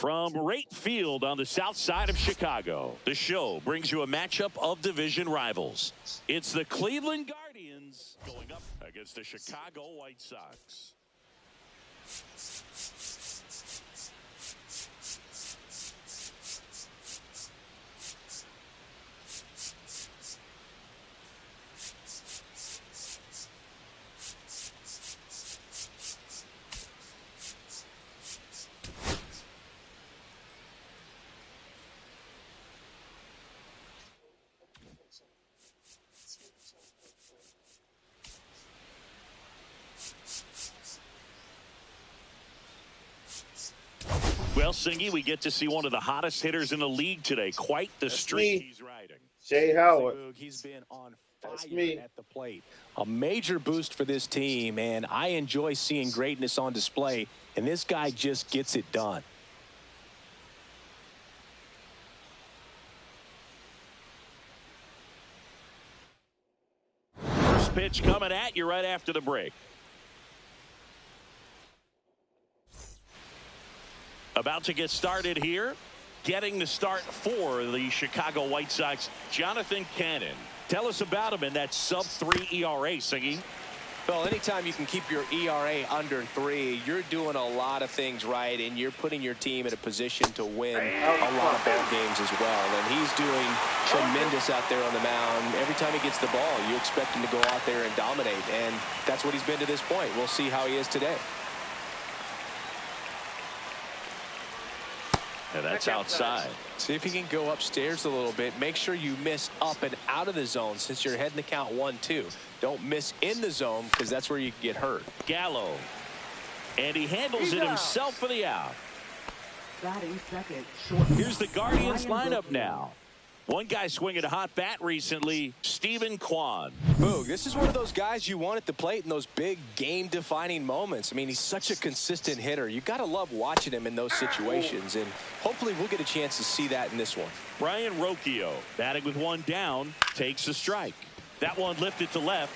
From right field on the south side of Chicago, the show brings you a matchup of division rivals. It's the Cleveland Guardians going up against the Chicago White Sox. Well, Singy, we get to see one of the hottest hitters in the league today. Quite the streak he's riding. Jay Howard. He's been on fire at the plate. A major boost for this team, and I enjoy seeing greatness on display, and this guy just gets it done. First pitch coming at you right after the break. About to get started here. Getting the start for the Chicago White Sox, Jonathan Cannon. Tell us about him in that sub-3 ERA, Siggy. Well, anytime you can keep your ERA under 3, you're doing a lot of things right, and you're putting your team in a position to win a lot of ball games as well. And he's doing tremendous out there on the mound. Every time he gets the ball, you expect him to go out there and dominate, and that's what he's been to this point. We'll see how he is today. And that's outside. See if he can go upstairs a little bit. Make sure you miss up and out of the zone since you're heading the count 1-2. Don't miss in the zone because that's where you can get hurt. Gallo. And he handles it himself for the out. Batting second, short. Here's the Guardians lineup now. One guy swinging a hot bat recently, Stephen Kwan. Boog, this is one of those guys you want at the plate in those big game-defining moments. I mean, he's such a consistent hitter. You got to love watching him in those situations, and hopefully we'll get a chance to see that in this one. Brian Rocchio, batting with one down, takes a strike. That one lifted to left.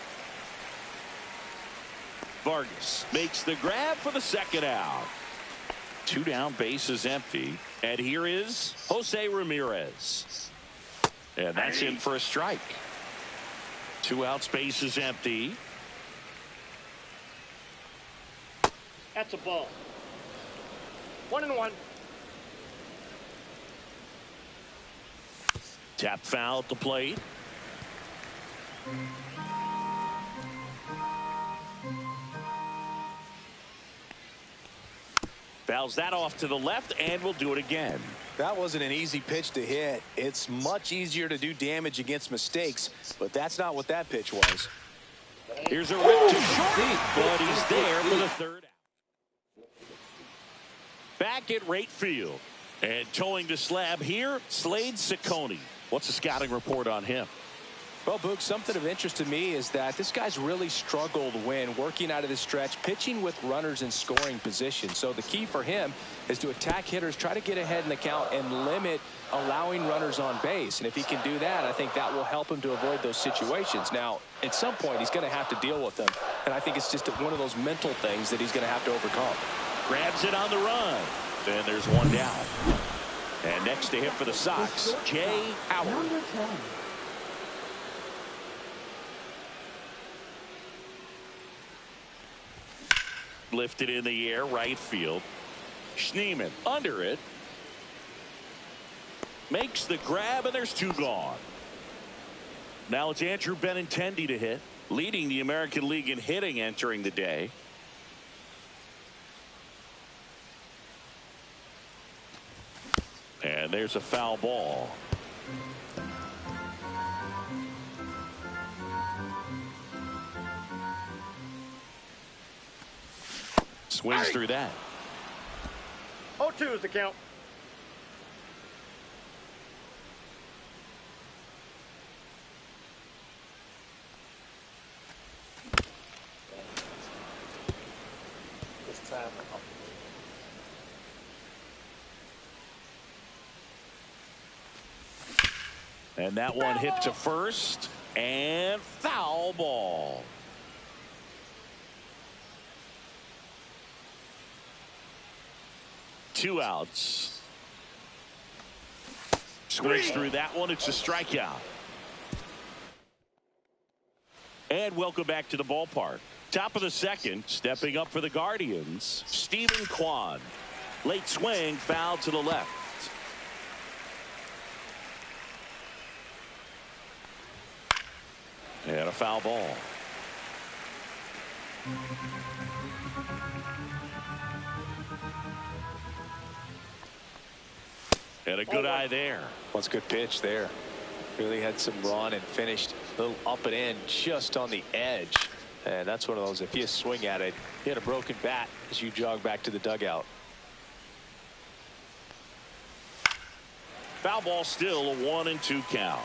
Vargas makes the grab for the second out. 2 down, bases empty. And here is Jose Ramirez. And that's in for a strike. 2 outs, bases empty. That's a ball. 1-1. Tap foul at the plate. Fouls that off to the left, and we'll do it again. That wasn't an easy pitch to hit. It's much easier to do damage against mistakes, but that's not what that pitch was. Here's a rip to short, but he's there for the third out. Back at right field. And towing the slab here, Slade Ciccone. What's the scouting report on him? Well, Boog, something of interest to me is that this guy's really struggled when working out of the stretch, pitching with runners in scoring position. So the key for him is to attack hitters, try to get ahead in the count, and limit allowing runners on base. And if he can do that, I think that will help him to avoid those situations. Now, at some point, he's going to have to deal with them. And I think it's just one of those mental things that he's going to have to overcome. Grabs it on the run. And there's one down. And next to hit for the Sox, Jay Howard. Number 10. Lifted in the air, right field. Schneemann under it. Makes the grab, and there's 2 gone. Now it's Andrew Benintendi to hit, leading the American League in hitting entering the day. And there's a foul ball. Swings through that. 0-2 is the count. And that one hit to first, and foul ball. Two outs. Swings through that one. It's a strikeout. And welcome back to the ballpark. Top of the second, stepping up for the Guardians, Stephen Kwan. Late swing, foul to the left. And a foul ball. And a good eye there. Well, it's a good pitch there. Really had some run and finished a little up and in just on the edge. And that's one of those, if you swing at it, you hit a broken bat as you jog back to the dugout. Foul ball, still a 1-2 count.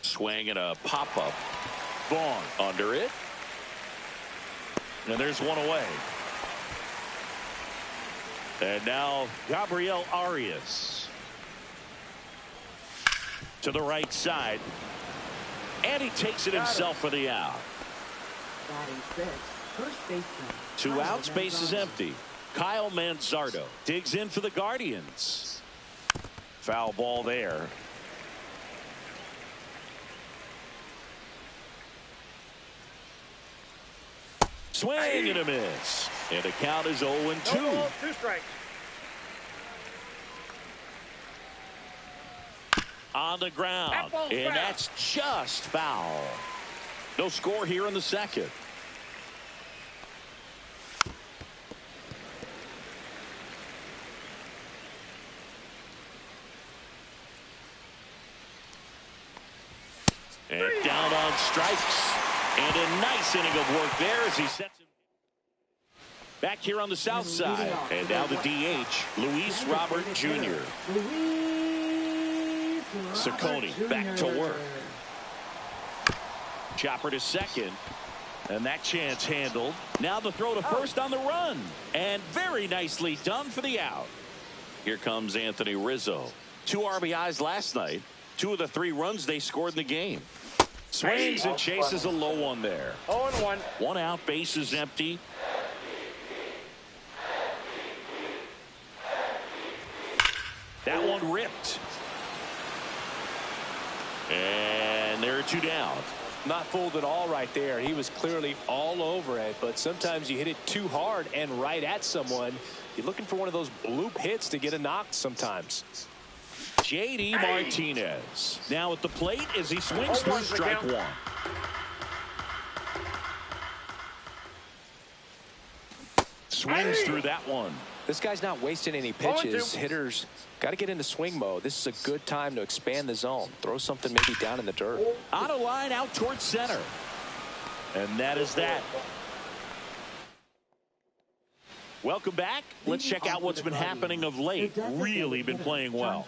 Swing and a pop-up. Vaughn under it. And there's one away. And now Gabriel Arias to the right side. And he takes it himself for the out. Batting six, first baseman. 2 outs, base is empty. Kyle Manzardo digs in for the Guardians. Foul ball there. Swing and a miss. And the count is 0-2. No balls, 2 strikes. On the ground. And that's just foul. No score here in the second. And down on strikes. And a nice inning of work there as he sets him back here on the south side. And now the DH, Luis Robert Jr. Ciccone back to work. Chopper to second. And that chance handled. Now the throw to first on the run. And very nicely done for the out. Here comes Anthony Rizzo. 2 RBIs last night. 2 of the 3 runs they scored in the game. Swings and chases a low one there. 0-1. 1 out, base is empty. That one ripped. And there are 2 down. Not fooled at all right there. He was clearly all over it, but sometimes you hit it too hard and right at someone. You're looking for one of those bloop hits to get a knock sometimes. J.D. Martinez now at the plate as he swings through strike 1. Swings through that one. This guy's not wasting any pitches. Hitters got to get into swing mode. This is a good time to expand the zone. Throw something maybe down in the dirt. Out of line, out towards center. And that is that. Welcome back. Let's check out what's been happening of late. Really been playing well.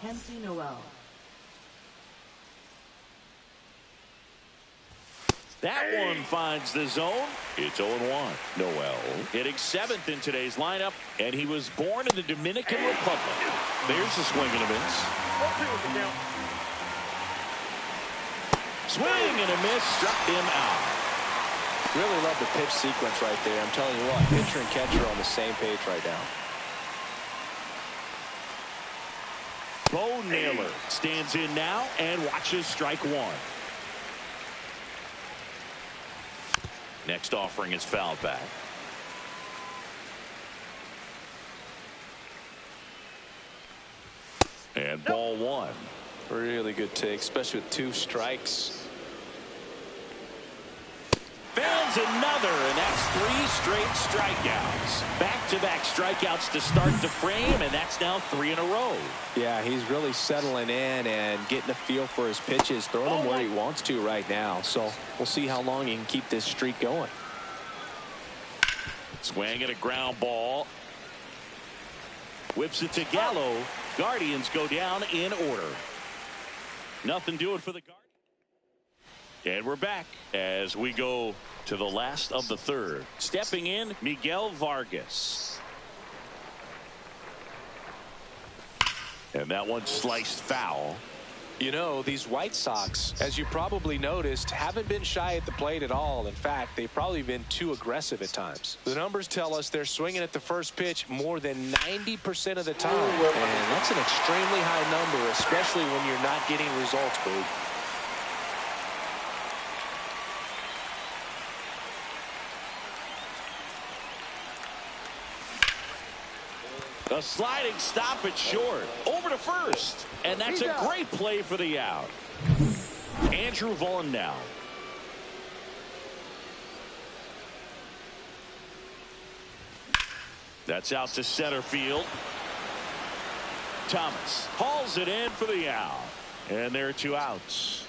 That one finds the zone. It's 0-1. Noel hitting 7th in today's lineup, and he was born in the Dominican Republic. There's a swing and a miss. Swing and a miss, struck him out. Really love the pitch sequence right there. I'm telling you what, pitcher and catcher are on the same page right now. Bo Naylor stands in now and watches strike 1. Next offering is fouled back. And ball 1. Really good take, especially with 2 strikes. Founds another, and that's 3 straight strikeouts. Back-to-back strikeouts to start the frame, and that's now 3 in a row. Yeah, he's really settling in and getting a feel for his pitches, throwing them where he wants to right now. So we'll see how long he can keep this streak going. Swing at a ground ball. Whips it to Gallo. Guardians go down in order. Nothing doing for the Guardians. And we're back as we go to the last of the third. Stepping in, Miguel Vargas. And that one sliced foul. You know, these White Sox, as you probably noticed, haven't been shy at the plate at all. In fact, they've probably been too aggressive at times. The numbers tell us they're swinging at the first pitch more than 90% of the time. And that's an extremely high number, especially when you're not getting results, Boog. A sliding stop at short. Over to first. And that's a great play for the out. Andrew Vaughn now. That's out to center field. Thomas hauls it in for the out. And there are 2 outs.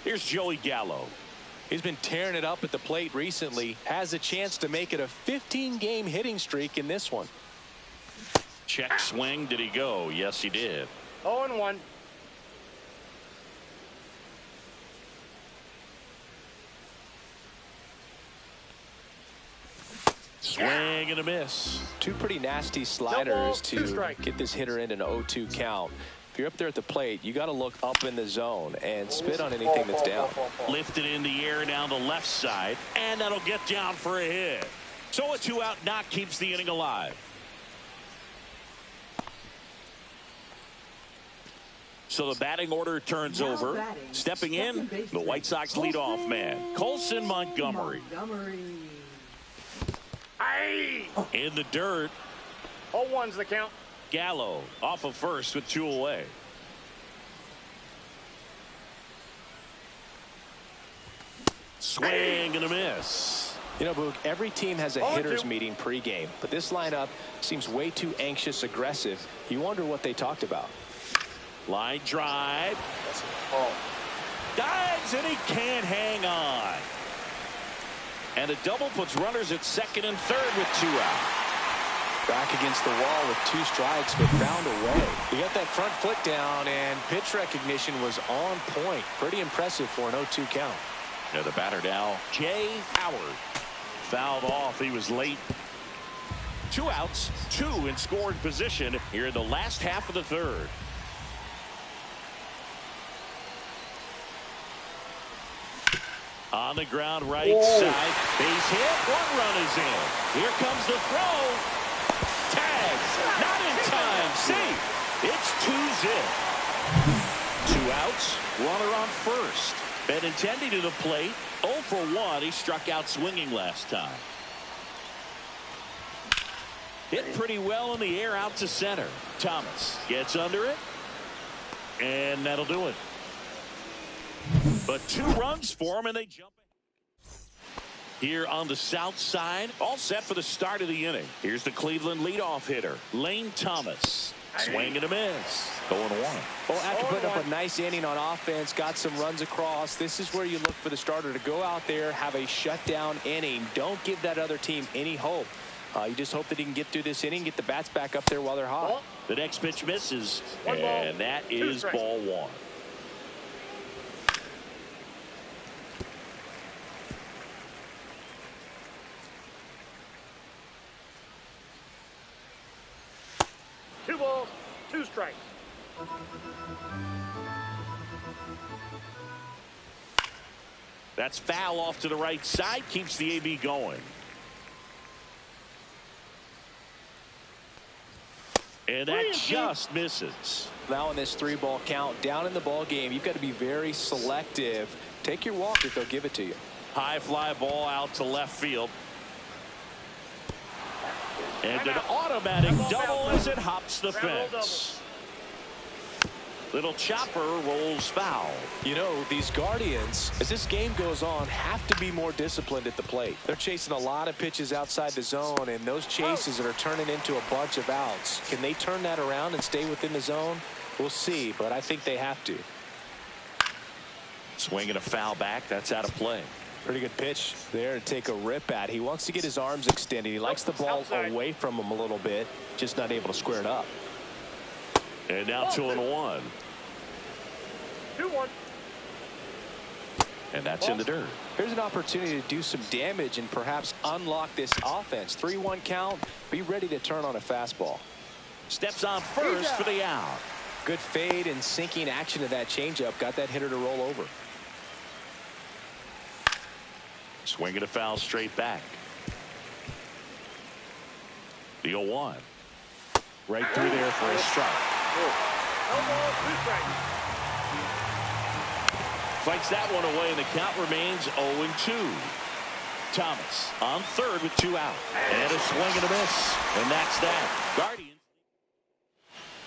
Here's Joey Gallo. He's been tearing it up at the plate recently. Has a chance to make it a 15-game hitting streak in this one. Check swing. Did he go? Yes, he did. 0-1. Swing and a miss. 2 pretty nasty sliders to get this hitter in an 0-2 count. If you're up there at the plate, you got to look up in the zone and spit on anything that's down. Lifted in the air down the left side, and that'll get down for a hit. So a 2-out knock keeps the inning alive. So the batting order turns over. Stepping in, the White Sox leadoff man, Colson Montgomery. In the dirt. 0-1's the count. Gallo off of first with 2 away. Swing and a miss. You know, Boog, every team has a hitters meeting pregame, but this lineup seems way too anxious, aggressive. You wonder what they talked about. Line drive. Dives, and he can't hang on. And a double puts runners at second and third with 2 out. Back against the wall with 2 strikes, but found a way. He got that front foot down, and pitch recognition was on point. Pretty impressive for an 0-2 count. Now the batter now, Jay Howard. Fouled off. He was late. 2 outs, 2 in scoring position here in the last half of the third. On the ground right side. Base hit. 1 run is in. Here comes the throw. Tags. Not in time. Safe. It's 2-zip. 2 outs. Runner on first. Benintendi to the plate. 0 for 1. He struck out swinging last time. Hit pretty well in the air out to center. Thomas gets under it. And that'll do it. But 2 runs for him, and they jump here on the south side. All set for the start of the inning. Here's the Cleveland leadoff hitter, Lane Thomas. Swing and a miss. 0-1. Well, after putting up a nice inning on offense, got some runs across, this is where you look for the starter to go out there, have a shutdown inning. Don't give that other team any hope. You just hope that he can get through this inning, get the bats back up there while they're hot. The next pitch misses, and that is ball 1. Two balls, 2 strikes. That's foul off to the right side. Keeps the AB going. And that just misses. Now in this 3-ball count, down in the ball game, you've got to be very selective. Take your walk if they'll give it to you. High fly ball out to left field. And an automatic double as it hops the fence. Little chopper rolls foul. You know, these Guardians, as this game goes on, have to be more disciplined at the plate. They're chasing a lot of pitches outside the zone, and those chases are turning into a bunch of outs. Can they turn that around and stay within the zone? We'll see, but I think they have to. Swinging a foul back. That's out of play. Pretty good pitch there to take a rip at. He wants to get his arms extended. He likes the ball away from him a little bit, just not able to square it up. And now 2-1. 2-1. And that's in the dirt. Here's an opportunity to do some damage and perhaps unlock this offense. 3-1 count. Be ready to turn on a fastball. Steps on first for the out. Good fade and sinking action of that changeup got that hitter to roll over. Swing and a foul straight back. The 0-1. Right through there for a strike. Fights that one away, and the count remains 0-2. Thomas on third with 2 out. And a swing and a miss. And that's that. Guardians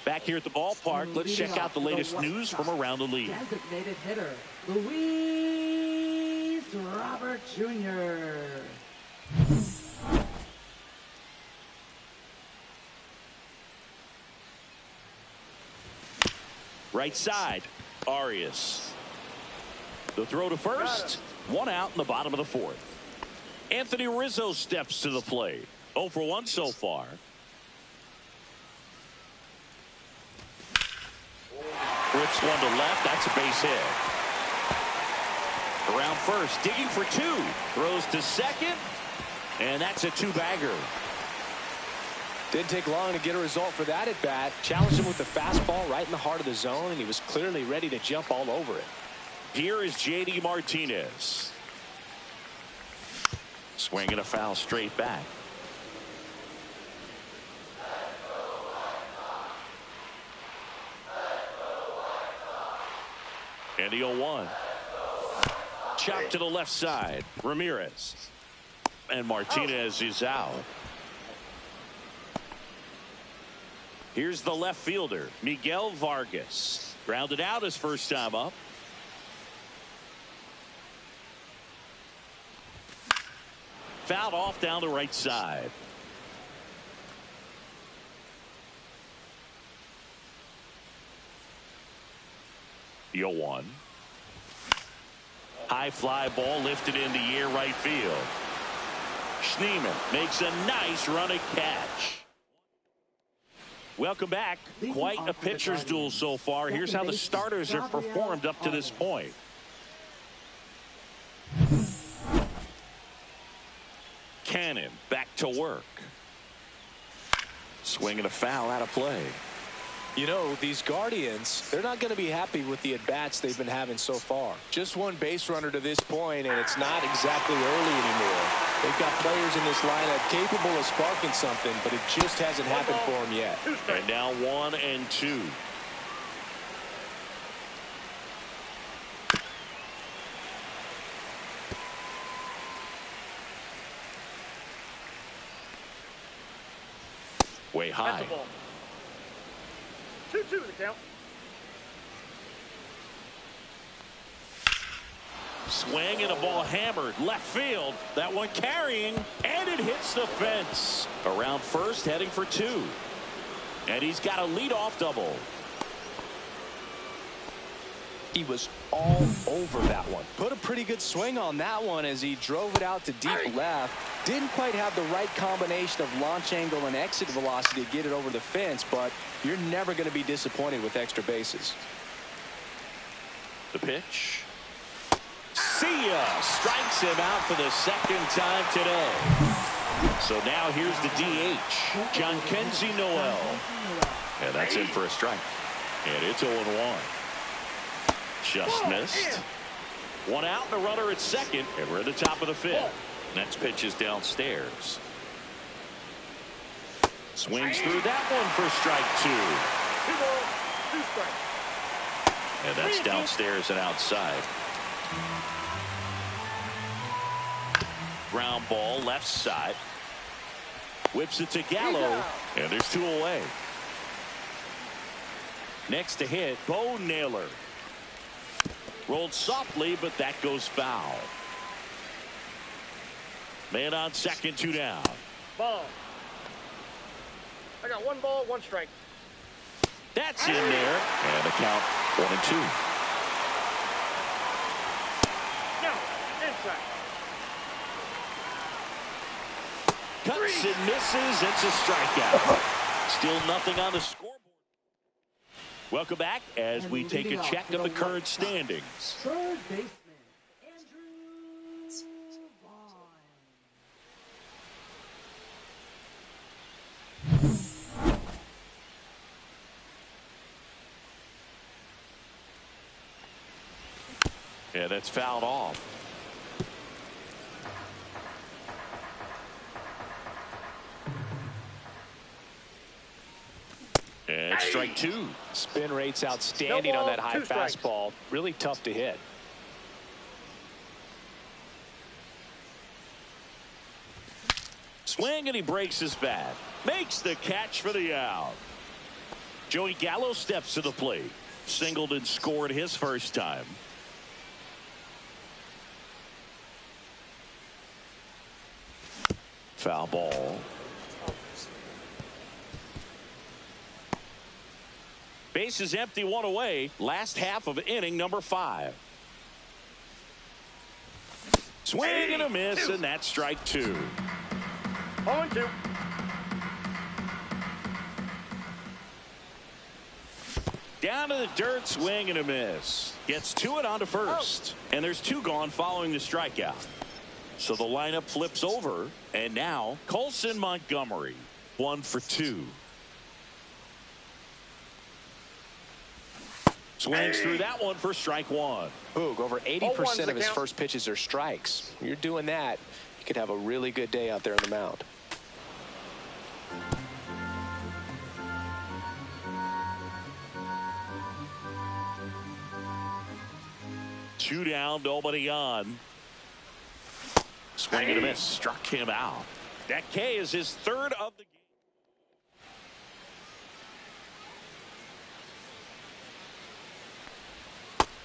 back here at the ballpark. Let's check out the latest news from around the league. Designated hitter, Luis Robert Jr. Right side, Arias. The throw to first. 1 out in the bottom of the 4th. Anthony Rizzo steps to the plate. 0 for 1 so far. Rips one to left. That's a base hit. Around first, digging for 2. Throws to second. And that's a 2-bagger. Didn't take long to get a result for that at bat. Challenged him with the fastball right in the heart of the zone, and he was clearly ready to jump all over it. Here is J.D. Martinez. Swing and a foul straight back. And the 0-1. Chop to the left side. Ramirez. And Martinez is out. Here's the left fielder, Miguel Vargas. Grounded out his first time up. Fouled off down the right side. The 0-1. High fly ball lifted in the air right field. Schneemann makes a nice running catch. Welcome back. Quite a pitcher's duel so far. Here's how the starters have performed up to this point. Cannon back to work. Swing and a foul out of play. You know, these Guardians, they're not going to be happy with the at-bats they've been having so far. Just one base runner to this point, and it's not exactly early anymore. They've got players in this lineup capable of sparking something, but it just hasn't happened for them yet. And now 1-2. Way high. 2-2 the count. Swing and a ball hammered left field. That one carrying, and it hits the fence. Around first, heading for 2. And he's got a leadoff double. He was all over that one. Put a pretty good swing on that one as he drove it out to deep left. Didn't quite have the right combination of launch angle and exit velocity to get it over the fence, but you're never going to be disappointed with extra bases. The pitch. See ya! Strikes him out for the 2nd time today. So now here's the DH, John Kenzie Noel. And that's in for a strike. And it's 0-1. Just missed. 1 out and a runner at second, and we're at the top of the 5th. Next pitch is downstairs. Swings through that one for strike 2. 2 balls, 2 strikes. And that's downstairs and outside. Ground ball left side. Whips it to Gallo, and there's 2 away. Next to hit, Bo Naylor. Rolled softly, but that goes foul. Man on second, 2 down. Ball. I got 1 ball, 1 strike. That's in there, and the count 1-2. No, inside. Cuts and misses. It's a strikeout. Still nothing on the scoreboard. Welcome back as we take a check of the current standings. Third baseman, Andrew Vaughn. And that's fouled off. And strike two. Spin rate's outstanding on that high fastball. Really tough to hit. Swing, and he breaks his bat. Makes the catch for the out. Joey Gallo steps to the plate. Singled and scored his first time. Foul ball. Base is empty, one away. Last half of inning number 5. Swing and a miss, and that's strike 2. 0-2. Down to the dirt, swing and a miss. Gets to it onto first. And there's 2 gone following the strikeout. So the lineup flips over. And now Colson Montgomery, 1 for 2. Swings through that one for strike 1. Boog, over 80% of his first pitches are strikes. When you're doing that, you could have a really good day out there on the mound. Two down, nobody on. Swing and a miss, struck him out. That K is his 3rd of the game.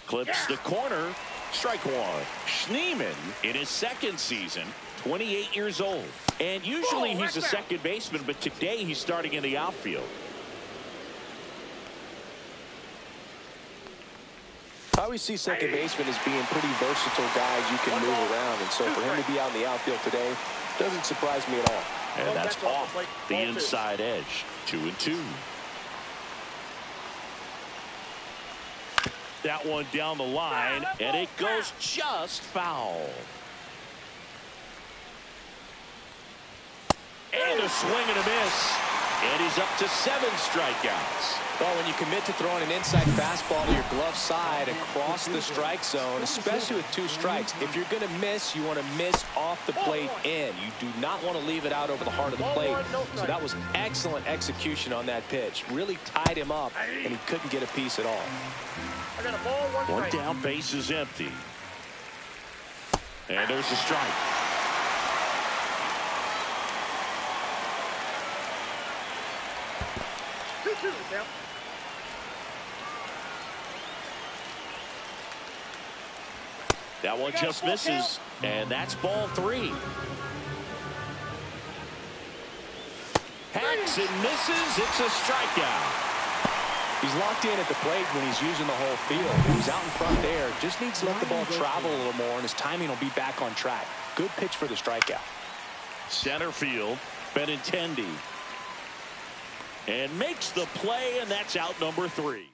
Clips the corner. Strike 1. Schneemann in his 2nd season, 28 years old. And usually he's a second baseman, but today he's starting in the outfield. I always see second baseman as being pretty versatile guys you can move around. And so for him to be out in the outfield today doesn't surprise me at all. And that's off the inside edge. 2-2. That one down the line, and it goes just foul. And a swing and a miss. And he's up to 7 strikeouts. Well, when you commit to throwing an inside fastball to your glove side across the strike zone, especially with 2 strikes, if you're going to miss, you want to miss off the plate in. You do not want to leave it out over the heart of the plate. So that was excellent execution on that pitch. Really tied him up, and he couldn't get a piece at all. I got a ball, 1 One down, base is empty. And there's a strike. That one just misses, and that's ball 3. Hacks and misses. It's a strikeout. He's locked in at the plate when he's using the whole field. He's out in front there. Just needs to let the ball travel a little more, and his timing will be back on track. Good pitch for the strikeout. Center field, Benintendi. And makes the play, and that's out number 3.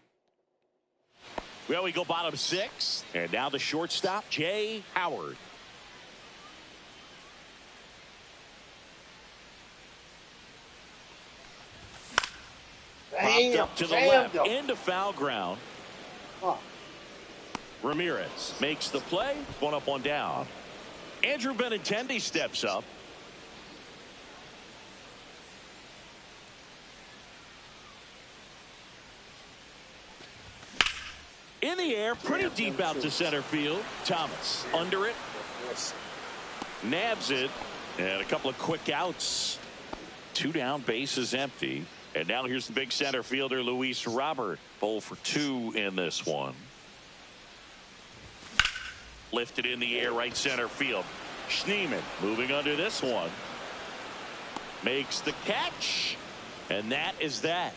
Well, we go bottom 6. And now the shortstop, Jay Howard. Popped up to the left, into foul ground. Ramirez makes the play. 1 up, 1 down. Andrew Benintendi steps up. In the air, pretty deep out to center field. Thomas under it. Nabs it. And a couple of quick outs. 2 down, base is empty. And now here's the big center fielder, Luis Robert. 0 for 2 in this one. Lifted in the air, right center field. Schneemann moving under this one. Makes the catch. And that is that.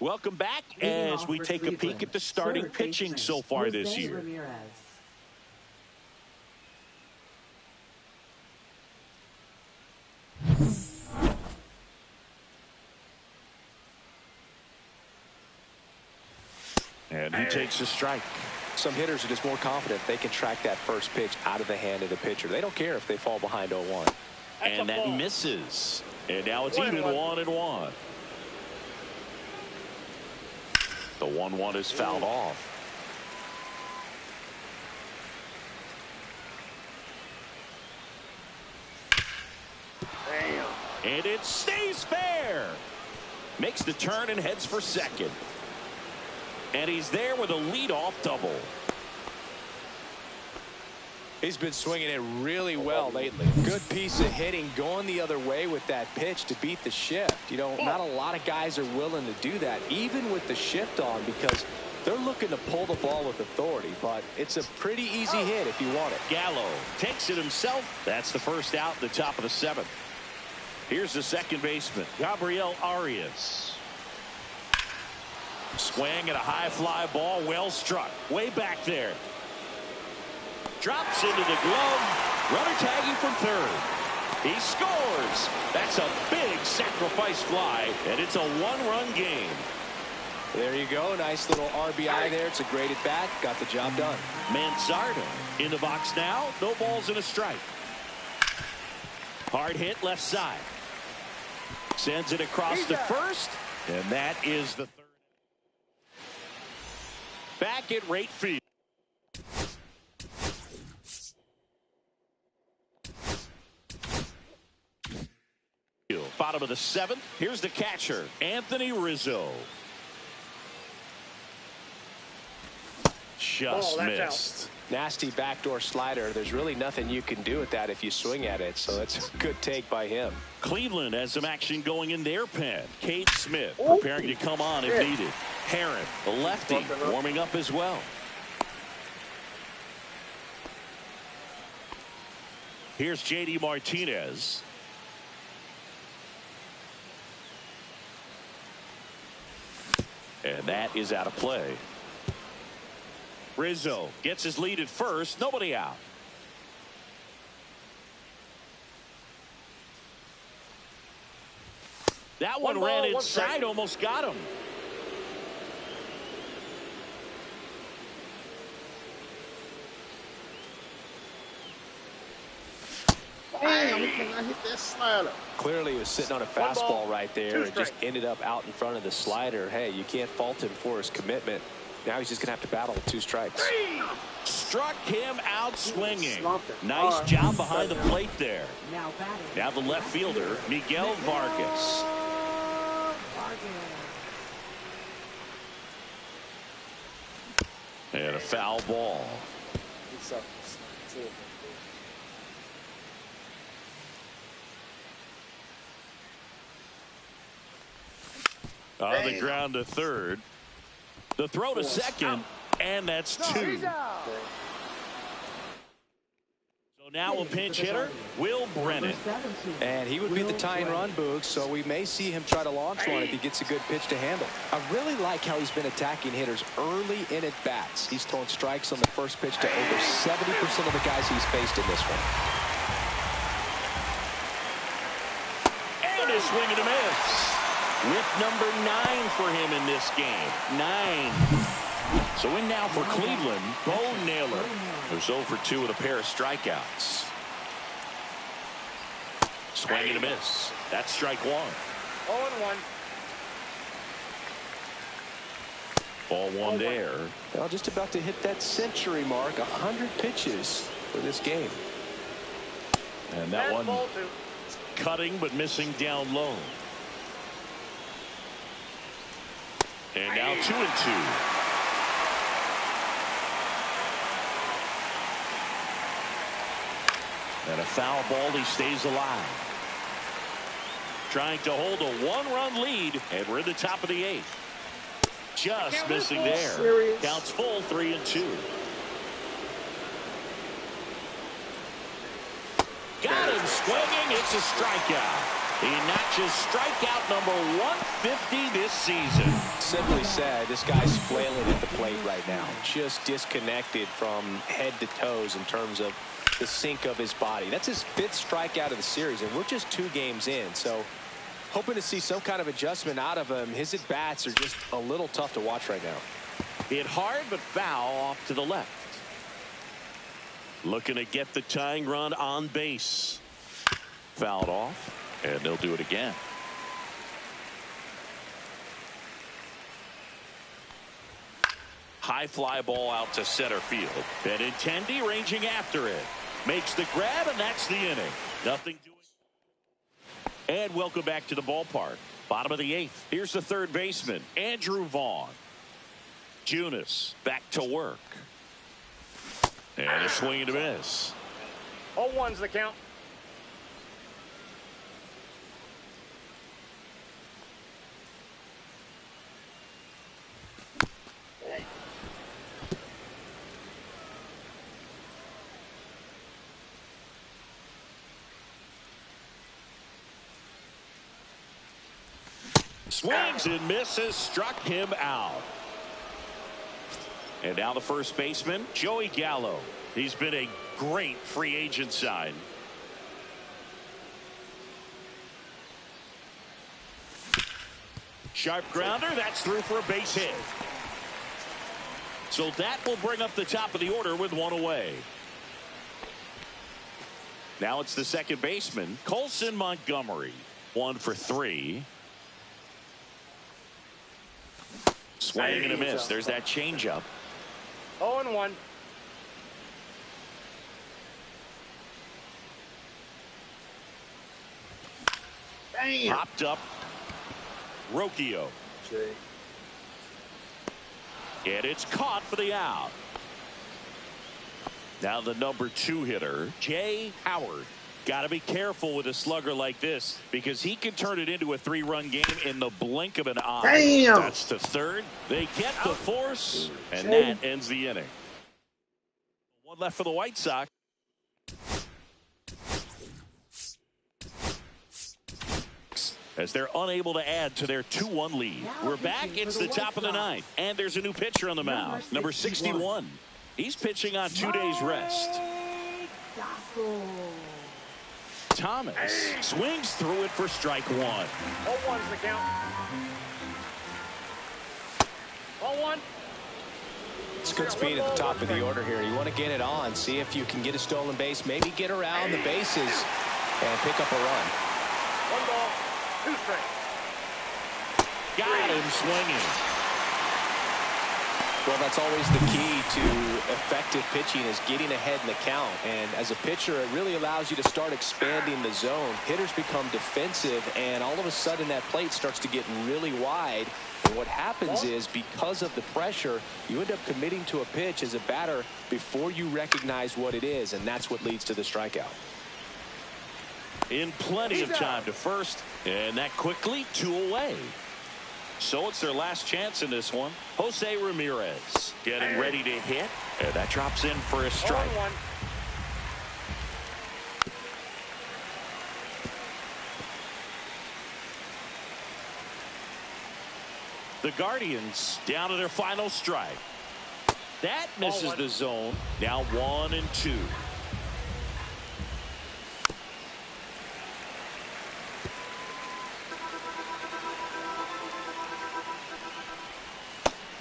Welcome back as we take a peek at the starting pitching so far this year. And he takes a strike. Some hitters are just more confident they can track that first pitch out of the hand of the pitcher. They don't care if they fall behind 0-1. And that misses. And now it's even 1-1. The 1-1 is fouled off. And it stays fair. Makes the turn and heads for second. And he's there with a leadoff double. He's been swinging it really well lately. Good piece of hitting going the other way with that pitch to beat the shift. You know, not a lot of guys are willing to do that, even with the shift on, because they're looking to pull the ball with authority. But it's a pretty easy hit if you want it. Gallo takes it himself. That's the first out in the top of the 7th. Here's the second baseman, Gabriel Arias. Swing at a high fly ball, well struck. Way back there. Drops into the glove. Runner tagging from third. He scores. That's a big sacrifice fly, and it's a 1-run game. There you go. Nice little RBI there. It's a great at bat. Got the job done. Manzardo in the box now. No balls and a strike. Hard hit left side. Sends it across to first, and that is the third. Back at right field. Bottom of the 7th. Here's the catcher, Anthony Rizzo. Just missed. Nasty backdoor slider. There's really nothing you can do with that if you swing at it, so that's a good take by him. Cleveland has some action going in their pen. Cade Smith preparing to come on if needed. Herron, the lefty, warming up as well. Here's J.D. Martinez. And that is out of play. Rizzo gets his lead at first. Nobody out. That one ran inside, almost got him. Damn, I hit that slider. Clearly he was sitting on a fastball right there and just ended up out in front of the slider. Hey, you can't fault him for his commitment. Now he's just going to have to battle with 2 strikes. Struck him out swinging. Nice job behind the plate there. Now the left fielder, Miguel Vargas. And a foul ball. On the ground to third. The throw to second, and that's 2. So now a pinch hitter, Will Brennan. And he would be the tying run, Boog, so we may see him try to launch one if he gets a good pitch to handle. I really like how he's been attacking hitters early in at bats. He's thrown strikes on the first pitch to over 70% of the guys he's faced in this one. And a swing and a miss. With number 9 for him in this game. 9. So in now for Cleveland, Bo Naylor, who's 0 for 2 with a pair of strikeouts. Swing and a miss. That's strike 1. 0-1. Ball 1 there. Well, just about to hit that century mark. 100 pitches for this game. And that one cutting but missing down low. And now 2-2. And a foul ball. He stays alive. Trying to hold a 1-run lead, and we're in the top of the 8th. Just missing there. Counts full, 3-2. Got him swinging. It's a strikeout. He notches strikeout number 150 this season. Simply said, this guy's flailing at the plate right now. Just disconnected from head to toes in terms of the sink of his body. That's his 5th strikeout of the series, and we're just 2 games in. So hoping to see some kind of adjustment out of him. His at-bats are just a little tough to watch right now. Hit hard, but foul off to the left. Looking to get the tying run on base. Fouled off, and they'll do it again. High fly ball out to center field. And Intendi ranging after it. Makes the grab, and that's the inning. Nothing doing. And welcome back to the ballpark. Bottom of the 8th. Here's the third baseman, Andrew Vaughn. Junis back to work. And a swing and a miss. 0-1's the count. Swings and misses, struck him out. And now the first baseman, Joey Gallo. He's been a great free agent sign. Sharp grounder, that's through for a base hit. So that will bring up the top of the order with one away. Now it's the second baseman, Colson Montgomery. 1 for 3. Swing and a miss. There's that changeup. 0-1. Damn. Popped up. Rocchio. And it's caught for the out. Now the number 2 hitter, Jay Howard. Got to be careful with a slugger like this because he can turn it into a 3-run game in the blink of an eye. Damn. That's to third. They get the force, and that ends the inning. 1 left for the White Sox. As they're unable to add to their 2-1 lead. We're back. It's the top of the 9th. And there's a new pitcher on the mound. Number 61. He's pitching on 2 days rest. Thomas swings through it for strike 1. 0-1's the count. 0-1. It's good speed at the top of the order here. You want to get it on, see if you can get a stolen base, maybe get around the bases and pick up a run. 1 ball, 2 strikes. Got him swinging. Well, that's always the key to effective pitching is getting ahead in the count. And as a pitcher, it really allows you to start expanding the zone. Hitters become defensive, and all of a sudden that plate starts to get really wide. And what happens is because of the pressure, you end up committing to a pitch as a batter before you recognize what it is, and that's what leads to the strikeout. In plenty of time to first, and that quickly 2 away. So it's their last chance in this one. Jose Ramirez getting ready to hit, and that drops in for a strike. 0-1. The Guardians down to their final strike. That misses the zone. Now 1-2.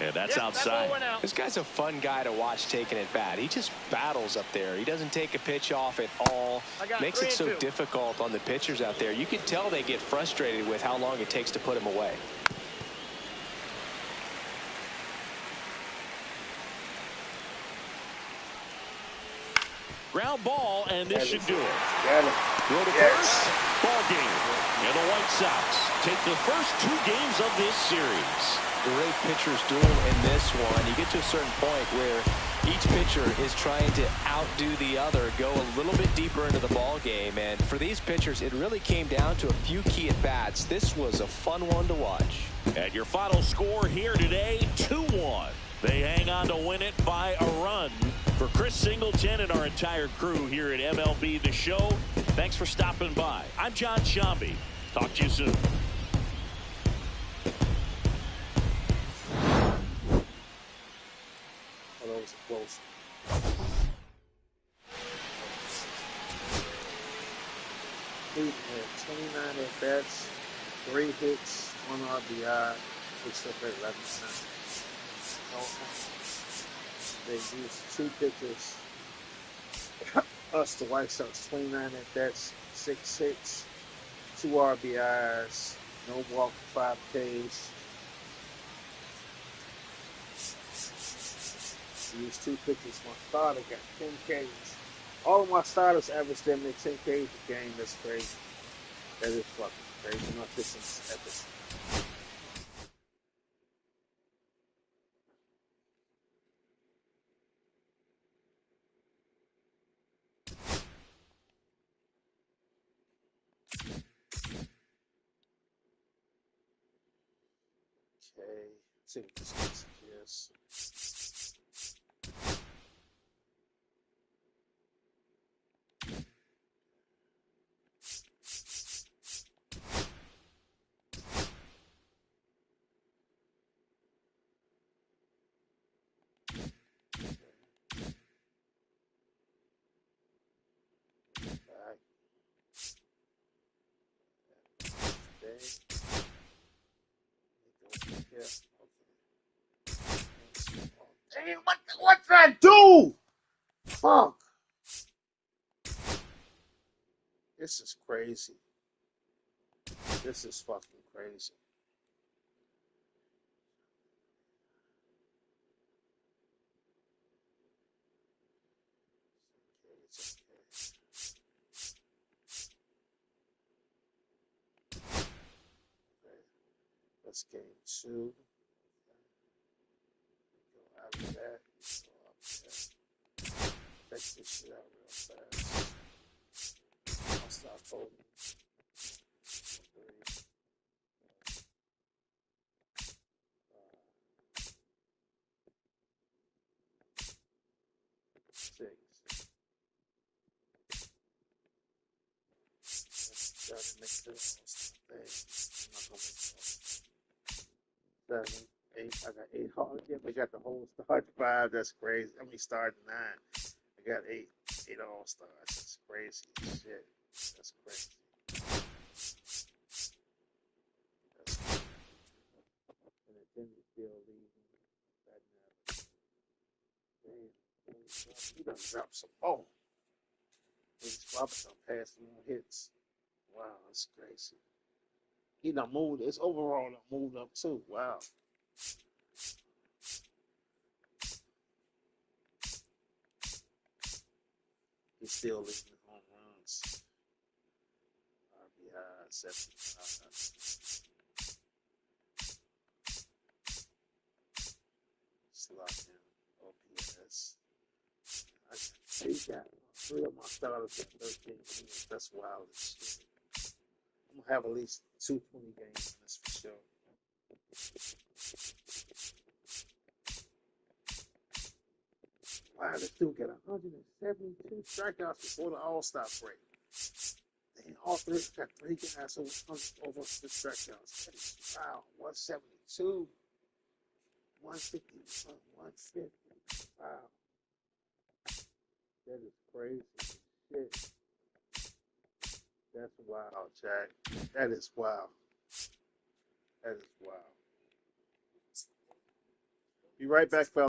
And that's outside. This guy's a fun guy to watch taking at bat. He just battles up there. He doesn't take a pitch off at all. Makes it so difficult on the pitchers out there. You can tell they get frustrated with how long it takes to put him away. Ground ball, and this should do it. Throw to first. Ball game. And the White Sox take the first 2 games of this series. Great pitchers duel in this one. You get to a certain point where each pitcher is trying to outdo the other, go a little bit deeper into the ball game. And for these pitchers, it really came down to a few key at bats. This was a fun one to watch. And your final score here today, 2-1. They hang on to win it by a run. For Chris Singleton and our entire crew here at MLB The Show, thanks for stopping by. I'm John Shambi. Talk to you soon. That was close. He had 29 at bats, 3 hits, 1 RBI, 6 up at 11%. No, they used 2 pitchers. Us, the White Sox, 29 at bats, 6 hits, 2 RBIs, no walk, 5 Ks. Used 2 pitchers. My starter got 10 Ks. All of my starters averaged them at 10 Ks a game. That's crazy. That is fucking crazy. My system's epic. Okay. Let's see what this message is. Back. Okay. Yeah. Okay. Damn, what did I do? Fuck. This is crazy. This is fucking crazy. Okay, it's okay. Okay. That's game 2. Go out of that. Go out of that. Check this shit out real fast. I'll stop folding. 3, 5, 6. Gotta make this thing. I'm not gonna make 7, 8. I got 8 hard. Yeah, we got the whole start 5. That's crazy. I mean, start 9. I got 8 all stars. That's crazy shit. That's crazy. That's crazy. And the thing is still leaving. That never. Damn. He done dropped some. Oh, he's Robinson passed some more hits. Wow, that's crazy. He done moved. His overall done moved up too. Wow. He's still leading home runs. RBI 75. Slot in OPS. He got 3 of my starters at 13 games. That's wild as shit. I'm gonna have at least 220 games in this for sure. Wow, this dude got 172 strikeouts before the All-Star break. And all 3 got 3 guys over 6 strikeouts. Wow, 172, 150, 150. Wow, that is crazy shit. That's wild, Jack. That is wild. That is wild. Be right back, fellas.